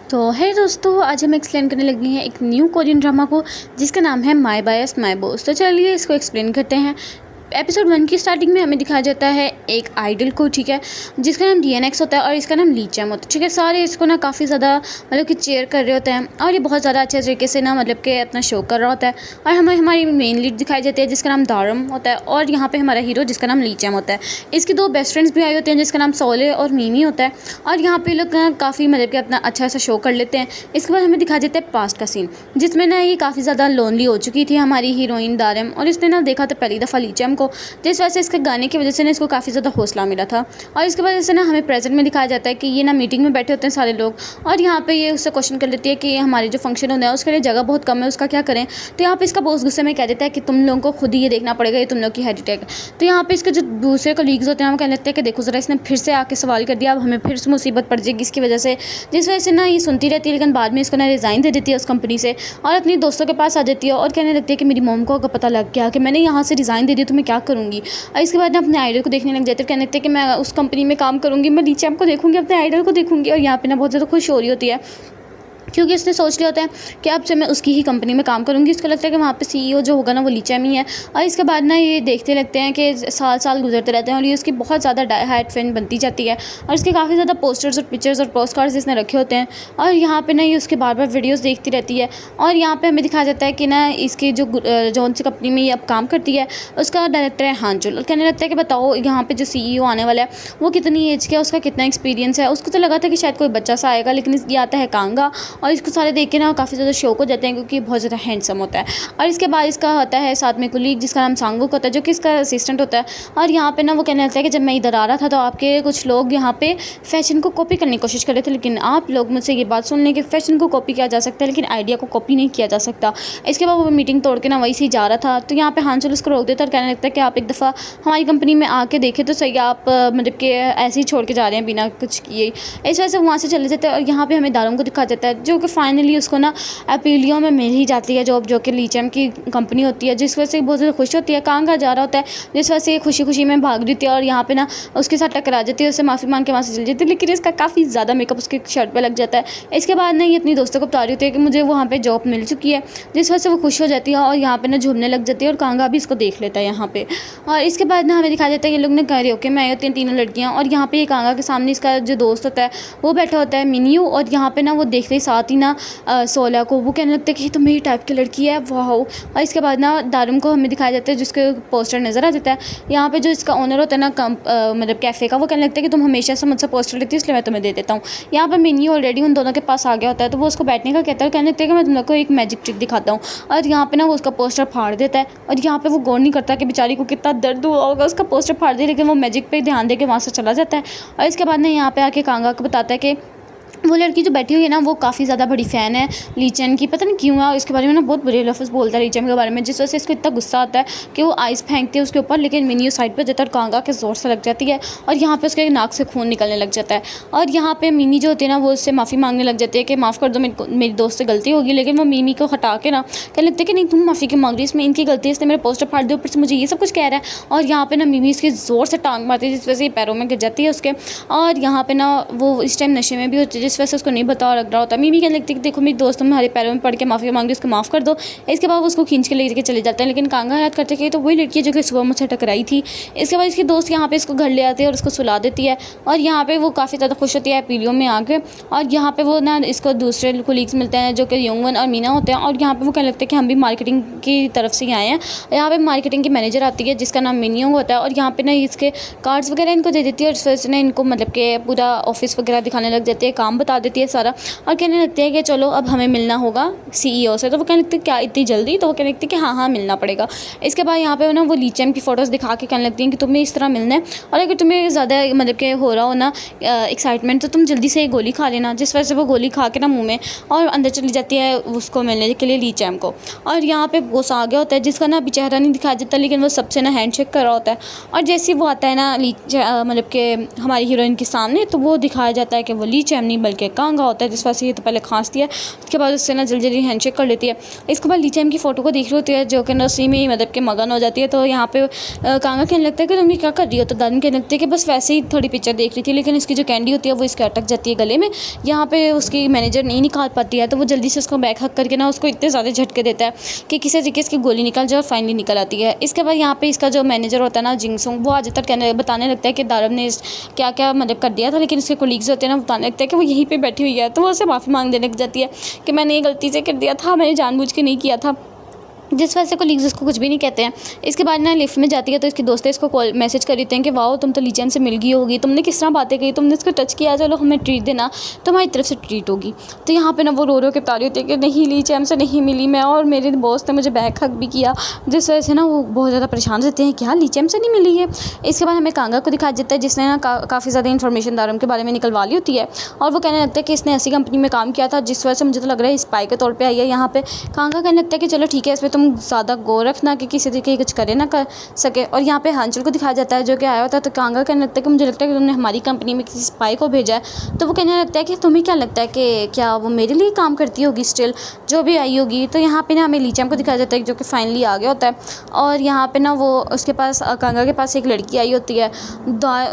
तो है दोस्तों, आज हम एक्सप्लेन करने लगे हैं एक न्यू कोरियन ड्रामा को जिसका नाम है माय बायस माय बॉस। तो चलिए इसको एक्सप्लेन करते हैं। एपिसोड 1 की स्टार्टिंग में हमें दिखाया जाता है एक आइडल को, ठीक है, जिसका नाम DNX होता है और इसका नाम ली चैम होता है, ठीक है। सारे इसको ना काफ़ी ज़्यादा मतलब कि चेयर कर रहे होते हैं और ये बहुत ज़्यादा अच्छे तरीके से ना मतलब कि अपना शो कर रहा होता है। और हमें हमारी मेन लीड दिखाई जाती है जिसका नाम दारम होता है और यहाँ पे हमारा हीरो जिसका नाम ली चैम होता है। इसके दो बेस्ट फ्रेंड्स भी आए होते हैं जिसका नाम सोले और मीमी होता है। और यहाँ पे लोग काफ़ी मतलब कि अपना अच्छा सा शो कर लेते हैं। इसके बाद हमें दिखाया जाता है पास्ट का सीन, जिसमें ना ये काफ़ी ज़्यादा लोनली हो चुकी थी हमारी हीरोइन दारम, और इसने ना देखा था पहली दफ़ा ली चैम को, जिस वजह से इसके गाने की वजह से ना इसको काफ़ी ज़्यादा हौसला मिला था। और इसके वजह से ना हमें प्रेजेंट में दिखाया जाता है कि ये ना मीटिंग में बैठे होते हैं सारे लोग, और यहाँ पे ये उससे क्वेश्चन कर लेती है कि हमारे जो फंक्शन होना है उसके लिए जगह बहुत कम है, उसका क्या करें। तो यहाँ पे इसका बॉस गुस्से में कह देता है कि तुम लोगों को खुद ही ये देखना पड़ेगा, ये तुम लोग की हेडिटेक। तो यहाँ पे इसके जो दूसरे कलीग्स होते हैं वो कहने लगते हैं कि देखो ज़रा, इसने फिर से आके सवाल कर दिया, अब हमें फिर से मुसीबत पड़ जाएगी इसकी वजह से। जिस वजह से ना ये सुनती रहती है, लेकिन बाद में इसको ना रिज़ाइन दे देती है उस कंपनी से और अपनी दोस्तों के पास आ जाती है और कहने लगती है कि मेरी मॉम को अगर पता लग गया कि मैंने यहाँ से रिज़ाइन दे दिया तो मैं क्या करूँगी। और इसके बाद ना अपने आइडल को देखने लग जाते हैं, कहने लगते हैं कि मैं उस कंपनी में काम करूँगी, मैं ली चैम को देखूँगी, अपने आइडल को देखूँगी। और यहाँ पे ना बहुत ज़्यादा खुश हो रही होती है क्योंकि इसने सोच लिया होता है कि अब से मैं उसकी ही कंपनी में काम करूँगी। इसको लगता है कि वहाँ पे CEO जो होगा ना वो ली चैम ही है। और इसके बाद ना ये देखते लगते हैं कि साल साल गुजरते रहते हैं और ये उसकी बहुत ज़्यादा डाई हार्ड फैन बनती जाती है। और इसके काफ़ी ज़्यादा पोस्टर्स और पिक्चर्स और पोस्ट कार्ड्स इसने रखे होते हैं। और यहाँ पे ना ये उसके बार बार वीडियोज़ देखती रहती है। और यहाँ पर हमें दिखाया जाता है कि ना इसकी जो सी कंपनी में ये अब काम करती है उसका डायरेक्टर है हांजुल। और कहने लगता है कि बताओ यहाँ पर जो CEO आने वाला है वो कितनी एज का है, उसका कितना एक्सपीरियंस है। उसको तो लगा था कि शायद कोई बच्चा सा आएगा, लेकिन ये आता है कांगा और इसको सारे देख के ना काफ़ी ज़्यादा शौक हो जाते हैं क्योंकि बहुत ज़्यादा हैंडसम होता है। और इसके बाद इसका होता है साथ में कुलीग जिसका नाम सांगुक होता है, जो कि इसका असिस्टेंट होता है। और यहाँ पे ना वो कहने लगता है कि जब मैं इधर आ रहा था तो आपके कुछ लोग यहाँ पे फैशन को कॉपी करने की कोशिश कर रहे थे, लेकिन आप लोग मुझसे ये बात सुन लें कि फैशन को कॉपी किया जा सकता है लेकिन आइडिया को कॉपी नहीं किया जा सकता। इसके बाद वो मीटिंग तोड़ के ना वहीं से जा रहा था। तो यहाँ पे हांसुल उसको रोक देता है और कहने लगता है कि आप एक दफ़ा हमारी कंपनी में आके देखें तो सही, आप मतलब कि ऐसे ही छोड़ के जा रहे हैं बिना कुछ किए। इस वजह से वहाँ से चले जाते हैं। और यहाँ पे हमें दारुम को दिखा जाता है जो कि फाइनली उसको ना अपीलियो में मिल ही जाती है जॉब, जो कि ली चैम की कंपनी होती है, जिस वजह से बहुत ज़्यादा खुश होती है। कांगा जा रहा होता है जिस वजह से खुशी खुशी में भाग देती है और यहाँ पे ना उसके साथ टकरा जाती है, उससे माफ़ी मांग के वहाँ से चली जाती है। लेकिन इसका काफ़ी ज़्यादा मेकअप उसके शर्ट पे लग जाता है। इसके बाद ना ये अपनी दोस्तों को बता रही होती है कि मुझे वहाँ पर जॉब मिल चुकी है, जिस वजह से वो खुश हो जाती है और यहाँ पर ना झूमने लग जाती है। और कांगा भी इसको देख लेता है यहाँ पर। और इसके बाद ना हमें दिखाया जाता है ये लोग ने कह रहे ओके मैं होती हैं तीनों लड़कियाँ, और यहाँ पर ये कांगा के सामने इसका जो दोस्त होता है वो बैठा होता है मिनियू। और यहाँ पर ना वो देखते ही साथ ही ना सोला को वो कहने लगता है कि तो मेरी टाइप की लड़की है, वाह। और इसके बाद ना दारुम को हमें दिखाया जाता है जिसके पोस्टर नज़र आ जाता है। यहाँ पे जो इसका ओनर होता है ना मतलब कैफ़े का, वो कहने लगता है कि तुम हमेशा से मुझसे पोस्टर लेती हो इसलिए मैं तुम्हें दे देता हूँ। यहाँ पर मिनी ऑलरेडी उन दोनों के पास आ गया होता है तो वो उसको बैठने का कहता है, कहने लगता है कि मैं तुम लोग को एक मैजिक ट्रिक दिखाता हूँ। और यहाँ पे ना वो उसका पोस्टर फाड़ देता है और यहाँ पे वो गौर नहीं करता कि बेचारी को कितना दर्द हुआ होगा, उसका पोस्टर फाड़ दिया, लेकिन वो मैजिक पे ध्यान दे के वहाँ से चला जाता है। और इसके बाद ना यहाँ पे आके कांगा को बताता है कि वो लड़की जो बैठी हुई है ना वो काफ़ी ज़्यादा बड़ी फ़ैन है ली चैम की, पता नहीं क्यों है। इसके बारे में ना बहुत बुरे लफ्ज़ बोलता है ली चैम के बारे में, जिस वजह से इसको इतना गुस्सा आता है कि वो आइस फेंकती है उसके ऊपर, लेकिन मिनी साइड पर जाता है और कांगा के ज़ोर से लग जाती है और यहाँ पे उसके नाक से खून निकलने लग जाता है। और यहाँ पे मिनी जो होती है ना वो उससे माफ़ी मांगने लग जाती है कि माफ़ कर दो, मेरी दोस्त से गलती होगी। लेकिन वो मिमी को हटा के ना कहने लगते हैं कि नहीं तुम माफ़ी क्यों मांग रही, इसमें इनकी गलती है, इसने मेरे पोस्टर फाड़ दिया, ऊपर से मुझे ये सब कुछ कह रहा है। और यहाँ पे ना मिमी इसकी ज़ोर से टांग मारती है जिस वजह से पैरों में गिर जाती है उसके। और यहाँ पे ना वो इस टाइम नशे में भी होती है जिस वजह से उसको नहीं बता लग रहा होता है। मिमी कहने लगती है कि देखो मेरी दोस्त तुम्हारे पैरों में पड़ के माफ़ी मांग रही, उसको माफ़ कर दो। इसके बाद वो उसको खींच के लेके चले जाते हैं, लेकिन कांगा याद करते कि तो वही लड़की है जो कि सुबह मुझसे टकराई थी। इसके बाद इसकी दोस्त यहाँ पे इसको घर ले आती है और उसको सुला देती है और यहाँ पे वो काफ़ी ज़्यादा खुश होती है पीलियो में आके। और यहाँ पे वो ना इसको दूसरे कोलीग्स मिलते हैं जो कि योंगवन और मीना होते हैं। और यहाँ पे वो कहने लगते हैं कि हम भी मार्केटिंग की तरफ से ही आए हैं। यहाँ पे मार्केटिंग की मैनेजर आती है जिसका नाम मिनियोंग होता है और यहाँ पे ना इसके कार्ड्स वगैरह इनको दे देती है और इस वजह से ना इनको मतलब कि पूरा ऑफिस वगैरह दिखाने लग जाती है, काम बता देती है सारा। और कहने लगती है कि चलो अब हमें मिलना होगा CEO से। तो वो कहने लगती है क्या इतनी जल्दी, तो वो कहने लगती है कि हाँ मिलना पड़ेगा। इसके बाद यहाँ पे ना वो ली चैम की फ़ोटोज़ दिखा के कहने लगती हैं कि तुम्हें इस तरह मिलना है और अगर तुम्हें ज़्यादा मतलब कि हो रहा हो ना एक्साइटमेंट तो तुम जल्दी से एक गोली खा लेना। जिस वजह से वो गोली खा के ना मुँह में और अंदर चली जाती है उसको मिलने के लिए ली चैम को। और यहाँ पे बॉस आ गया होता है जिसका ना अभी चेहरा नहीं दिखाया जाता, लेकिन वो सबसे ना हैंडशेक कर रहा होता है। और जैसे वो आता है ना मतलब कि हमारी हीरोइन के सामने तो वो दिखाया जाता है कि वो ली चैम नहीं बल्कि कांगा होता है, जिस वजह से ये तो पहले खांसती है, उसके बाद उससे ना जल्दी जल्दी हैंडशेक कर लेती है। इसके बाद ली चैम की फ़ोटो को देख रही होती है, जो कि ना उसी में मतलब कि मगन हो जाती है। तो यहाँ पे कांगा कहने लगता है कि तुम ये क्या कर रही हो, तो दारुन कहने लगती है कि बस वैसे ही थोड़ी पिक्चर देख रही थी, लेकिन इसकी जो कैंडी होती है वो इसके अटक जाती है गले में। यहाँ पे उसकी मैनेजर नहीं निकाल पाती है, तो वो जल्दी से उसको बैक हक करके ना उसको इतने ज़्यादा झटके देता है कि किसी तरीके इसकी गोली निकल जाए और फाइनली निकल आती है। इसके बाद यहाँ पे इसका जो मैनेजर होता है ना जिंगसुंग, वो आज तक बताने लगता है कि दारुन ने क्या क्या मतलब कर दिया था, लेकिन इसके कोलीग्स होते हैं ना बताने लगता है कि वो यहीं पे बैठी हुई है। तो वो उससे माफ़ी मांग देने लग जाती है कि मैंने ये गलती से कर दिया था, मैंने जानबूझ के नहीं किया था, जिस वजह से कोलीग्स उसको कुछ भी नहीं कहते हैं। इसके बाद ना लिफ्ट में जाती है, तो इसके दोस्त इसको कॉल मैसेज कर देते हैं कि वाओ तुम तो ली चैम से मिल गई होगी, तुमने किस तरह बातें कही, तुमने इसको टच किया, चलो हमें ट्रीट देना, तुम्हारी तरफ से ट्रीट होगी। तो यहाँ पे ना वो रो के बता रही होती है कि नहीं ली चैम से नहीं मिली मैं, और मेरे बॉस ने मुझे बैक हक भी किया, जिस वजह से ना वो बहुत ज़्यादा परेशान रहते हैं कि हाँ ली चैम से नहीं मिली है। इसके बाद हमें कांगा को दिखाया जाता है, जिसने ना काफ़ी ज़्यादा इन्फॉर्मेशन दारुन के बारे में निकलवा ली होती है, और वो कहने लगता है कि इसने ऐसी कंपनी में काम किया था जिस वजह से मुझे तो लग रहा है स्पाई के तौर पर आई है यहाँ पे। कांगा कहने लगता है कि चलो ठीक है, इस पर तुम ज़्यादा रखना कि किसी तरीके कुछ करे ना कर सके। और यहाँ पे हांचल को दिखाया जाता है जो कि आया होता है। तो कांगा कहने लगता है कि मुझे लगता है कि तुमने हमारी कंपनी में किसी स्पाई को भेजा है। तो वो कहने लगता है कि तुम्हें क्या लगता है कि क्या वो मेरे लिए काम करती होगी स्टिल, जो भी आई होगी। तो यहाँ पे ना हमें ली चैम को दिखाया जाता है जो कि फाइनली आ गया होता है, और यहाँ पे ना वो उसके पास कांगा के पास एक लड़की आई होती है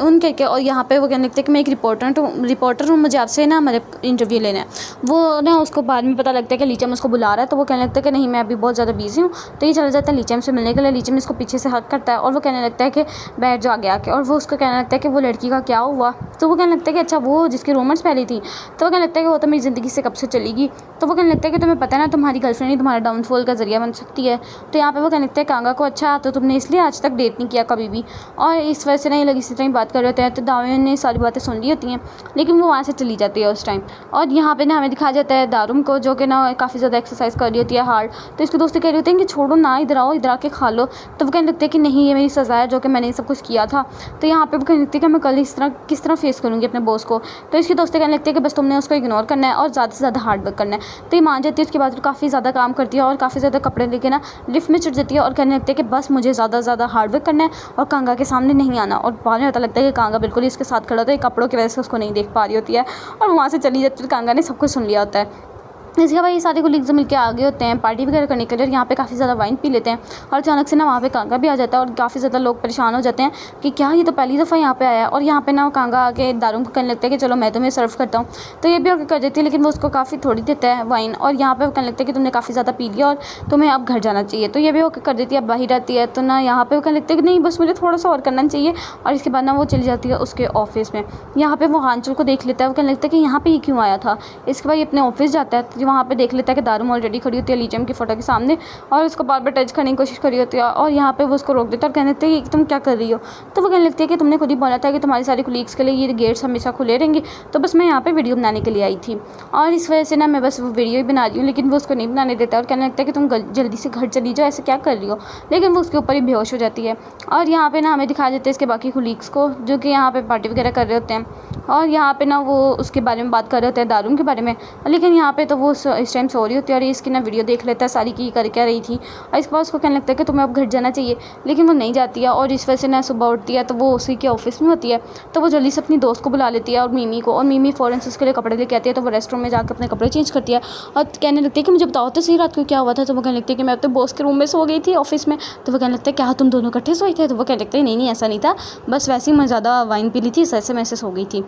उन करके, और यहाँ पे वो कहने लगता है कि मैं एक रिपोर्टर हूँ, मुझे आपसे ना मतलब इंटरव्यू लेना है। वो ना उसको बाद में पता लगता है कि ली चैम उसको बुला रहा है, तो वो कहने लगता है कि नहीं मैं अभी बहुत ज़्यादा बिजी हूँ। तो ये चला जाता है ली चैम से मिलने के लिए। ली चैम इसको पीछे से हक करता है और वो कहने लगता है कि बैठ जाओ आगे आके, और वो उसको कहने लगता है कि वो लड़की का क्या हुआ। तो वो कहने लगता है कि अच्छा वो जिसकी रोमांस पहली थी। तो वो कहने लगता है कि वो तो मेरी ज़िंदगी से कब से चलेगी। तो वो कहने लगता है कि तुम्हें पता है ना तुम्हारी गर्लफ्रेंड ही तुम्हारा डाउनफॉल का जरिया बन सकती है। तो यहाँ पे वो कहने लगता है कांगा को अच्छा तो तुमने इसलिए आज तक डेट नहीं किया कभी भी, और इस वजह से नहीं लगी इसी तरह बात कर रहे होते हैं। तो दारुन ने सारी बातें सुन ली होती हैं, लेकिन वो वहाँ से चली जाती है उस टाइम। और यहाँ पे ना हमें दिखाया जाता है दारुन को जो कि ना काफ़ी ज़्यादा एक्सरसाइज कर रही होती है हार्ड। तो इसके दोस्त कह रहे होते हैं कि छोड़ो ना, इधर आओ, इधर आके खा लो। तो वो कहने लगते हैं कि नहीं ये मेरी सज़ा है जो कि मैंने सब कुछ किया था। तो यहाँ पे वो कहने लगती है कि मैं कल किस तरह फेस करूँगी अपने बॉस को। तो इसके दोस्त कहने लगते हैं कि बस तुमने उसको इग्नोर करना है और ज़्यादा से ज़्यादा हार्ड वर्क करना है। तो ये मान जाती है। उसके बाद काफ़ी ज़्यादा काम करती है और काफ़ी ज़्यादा कपड़े लेके ना लिफ्ट में चढ़ जाती है और कहने लगते हैं कि बस मुझे ज़्यादा से ज़्यादा हार्ड वर्क करना है और कांगा के सामने नहीं आना। और बाद में पता लगता है कि कांगा बिल्कुल ही इसके साथ खड़ा होता है, कपड़ों की वजह से उसको नहीं देख पा रही होती है और वहाँ से चली जाती है। कांगा ने सब कुछ सुन लिया होता है। इसके बाद ये सारे कोलीग्स मिलकर आगे होते हैं पार्टी वगैरह करने के लिए, और यहाँ पे काफ़ी ज़्यादा वाइन पी लेते हैं। और अचानक से ना वहाँ पे कांगा भी आ जाता है और काफ़ी ज़्यादा लोग परेशान हो जाते हैं कि क्या ये तो पहली दफ़ा यहाँ पे आया है। और यहाँ पे ना कांगा आके दारुन को कहने लगता है कि चलो मैं तुम्हें सर्व करता हूँ। तो ये भी आगे कर देती है, लेकिन वो उसको काफ़ी थोड़ी देता है वाइन। और यहाँ पे वो कहने लगता है कि तुमने काफ़ी ज़्यादा पी लिया और तुम्हें अब घर जाना चाहिए। तो ये भी ओके कर देती है, अब बाहर आती है। तो ना यहाँ पे वो कहने लगता है कि नहीं बस मुझे थोड़ा सा और करना चाहिए। और इसके बाद ना वो चली जाती है उसके ऑफिस में। यहाँ पे वो हांचल को देख लेता है, वो कहने लगता है कि यहाँ पे ये क्यों आया था। इसके बाद ये अपने ऑफिस जाता है, तो वहाँ पे देख लेता है दारुन ऑलरेडी खड़ी होती है ली चैम की फोटो के सामने और उसको बार बार टच करने की कोशिश करी होती है। और यहाँ पे वो उसको रोक देता है और कहने लगती है कि तुम क्या कर रही हो। तो वो कहने लगती है कि तुमने खुद ही बोला था कि तुम्हारे सारे कोलीग्स के लिए ये गेट्स हमेशा खुले रहेंगे, तो बस मैं यहाँ पे वीडियो बनाने के लिए आई थी और इस वजह से ना मैं बस वो वीडियो ही बना रही हूँ। लेकिन वो उसको नहीं बनाने देता और कहने लगता है कि तुम जल्दी से घर चली जाओ, ऐसे क्या कर रही हो। लेकिन वो उसके ऊपर ही बेहोश हो जाती है। और यहाँ पे ना हमें दिखाया जाता है इसके बाकी कोलीग्स को जो कि यहाँ पे पार्टी वगैरह कर रहे होते हैं, और यहाँ पे ना वो उसके बारे में बात कर रहे होते हैं दारुन के बारे में। लेकिन यहाँ पे तो वो इस टाइम सो रही होती है और इसकी ना वीडियो देख लेता है सारी की कर क्या रही थी। और इसके बाद उसको कहने लगता है कि तुम्हें अब घर जाना चाहिए, लेकिन वो नहीं जाती है। और इस वजह से ना सुबह उठती है तो वो उसी के ऑफिस में होती है, तो वो जल्दी से अपनी दोस्त को बुला लेती है और मीमी को। और मीमी फ़ौरन से उसके लिए कपड़े लेके आती है, तो वो रेस्टोरेंट में जाकर अपने कपड़े चेंज करती है और कहने लगती है कि मुझे बताओ तो सही रात को क्या हुआ था। तो वो कहने लगती है कि मैं अपने बॉस के रूम में सो गई थी ऑफिस में। तो वो कहने लगता है क्या तुम दोनों इकट्ठे सोए थे। तो वो कहने लगते हैं नहीं ऐसा नहीं था, बस वैसे ही मैं ज़्यादा वाइन पी ली थी, इस वजह से मैं ऐसे सो गई थी।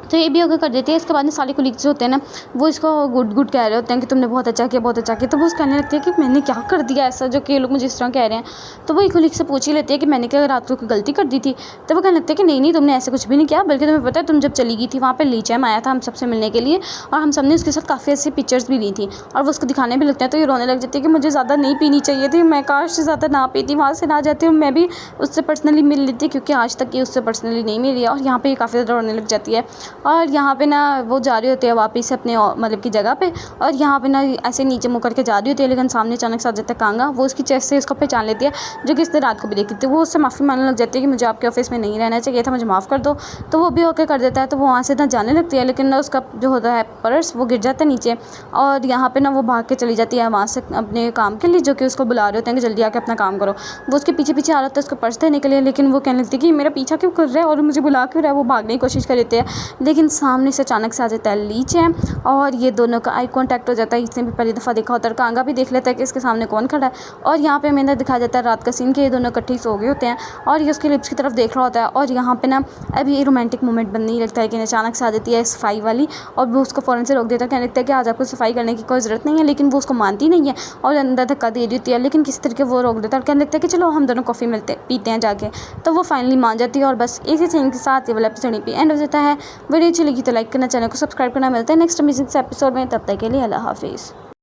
तो ये भी ओके कर देती है। इसके बाद में सारे कोलीग्स होते हैं ना वो इसको गुड कह रहे होते हैं कि तुमने बहुत अच्छा किया बहुत अच्छा किया। तो वो उसको कहने लगती है कि मैंने क्या कर दिया ऐसा जो कि ये लोग मुझे इस तरह कह रहे हैं। तो वो एक कोलीग से पूछ ही लेती है कि मैंने क्या रात को कोई गलती कर दी थी। तो वो कहने लगते हैं कि नहीं तुमने ऐसे कुछ भी नहीं किया, बल्कि तुम्हें पता है तुम जब चली गई थी वहाँ पर ली चैम आया था हम सबसे मिलने के लिए, और हम सब ने उसके साथ काफ़ी ऐसी पिक्चर्स भी ली थी और वो उसको दिखाने भी लगते हैं। तो ये रोने लग जाती है कि मुझे ज़्यादा नहीं पीनी चाहिए थी, मैं काश से ज़्यादा ना पीती, वहाँ से ना जाती हूँ, मैं भी उससे पर्सनली मिल लेती क्योंकि आज तक ये उससे पर्सनली नहीं मिली है। और यहाँ पर ये काफ़ी ज़्यादा रोने लग जाती है। और यहाँ पर वो जा रही होती है वापस अपने मतलब की जगह पे, और यहाँ पे ना ऐसे नीचे मुँह करके जा रही होती है, लेकिन सामने अचानक से आ जाता है कांगा। वो उसकी चेस्ट से उसको पहचान लेती है जो कि इसने रात को भी देखी थी। वो उससे माफ़ी मांगने लग जाती है कि मुझे आपके ऑफिस में नहीं रहना चाहिए था, मुझे माफ़ कर दो। तो वो भी ओके कर देता है। तो वो वहाँ से ना जाने लगती है, लेकिन ना उसका जो होता है पर्स वो गिर जाता है नीचे, और यहाँ पर ना वो भाग के चली जाती है वहाँ से अपने काम के लिए, जो कि उसको बुला रहे होते हैं कि जल्दी आके अपना काम करो। वो उसके पीछे पीछे आ रहा था उसको पर्स देने के लिए, लेकिन वो कहने लगती है कि मेरा पीछा क्यों कर रहा है और मुझे बुला क्यों रहा है। वो भागने की कोशिश कर देते हैं, लेकिन सामने से अचानक से आ जाता है ली चैन और ये दोनों का आई कॉन्टैक्ट हो जाता है। इसने भी पहली दफ़ा देखा होता है, कांगा भी देख लेता है कि इसके सामने कौन खड़ा है। और यहाँ पे हमें दिखाया जाता है रात का सीन कि ये दोनों इकट्ठे सो गए होते हैं और ये उसके लिप्स की तरफ देख रहा होता है। और यहाँ पे ना अभी रोमांटिक मोमेंट बनने ही लगता है कि अचानक से आ जाती है सफाई वाली और वो उसको फ़ौरन से रोक देता है। कहने लगता है कि आज आपको सफाई करने की कोई ज़रूरत नहीं है, लेकिन वो उसको मानती नहीं है और अंदर धक्का दे रही होती है, लेकिन किसी तरीके वो रोक देता है और कहने लगता है कि चलो हम दोनों कॉफ़ी पीते हैं जाके। तो वो फाइनली मान जाती है और बस इसी सीन के साथ ये वाला एपिसोड पे एंड हो जाता है। वीडियो अच्छी लगी तो लाइक करना, चैनल को सब्सक्राइब करना। मिलता है नेक्स्ट अमेजिंग एपिसोड में, तब तक के लिए अल्लाह हाफिज़।